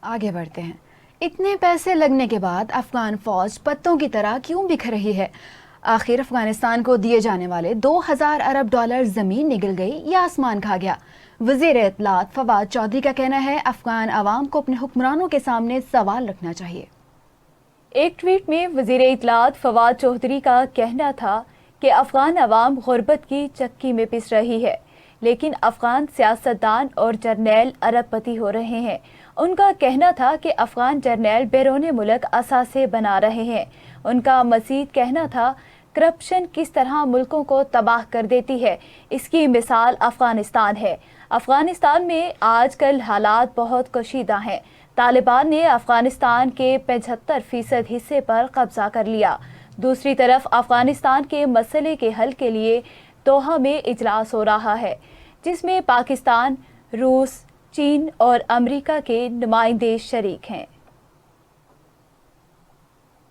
آگے بڑھتے ہیں۔ اتنے پیسے لگنے کے بعد افغان فوج پتوں کی طرح کیوں بکھر رہی ہے؟ آخر افغانستان کو دیے جانے والے 2000 ارب ڈالر زمین نگل گئی یا آسمان کھا گیا؟ وزیر اطلاعات فواد چودھری کا کہنا ہے افغان عوام کو اپنے حکمرانوں کے سامنے سوال رکھنا چاہیے۔ ایک ٹویٹ میں وزیر اطلاعات فواد چودھری کا کہنا تھا کہ افغان عوام غربت کی چکی میں پس رہی ہے، لیکن افغان سیاستدان اور جرنیل ارب پتی ہو رہے ہیں۔ ان کا کہنا تھا کہ افغان جرنیل بیرون ملک اثاثے بنا رہے ہیں۔ ان کا مزید کہنا تھا کرپشن کس طرح ملکوں کو تباہ کر دیتی ہے، اس کی مثال افغانستان ہے۔ افغانستان میں آج کل حالات بہت کشیدہ ہیں۔ طالبان نے افغانستان کے 75% حصے پر قبضہ کر لیا۔ دوسری طرف افغانستان کے مسئلے کے حل کے لیے دوحہ میں اجلاس ہو رہا ہے، جس میں پاکستان، روس، چین اور امریکہ کے نمائندے شریک ہیں۔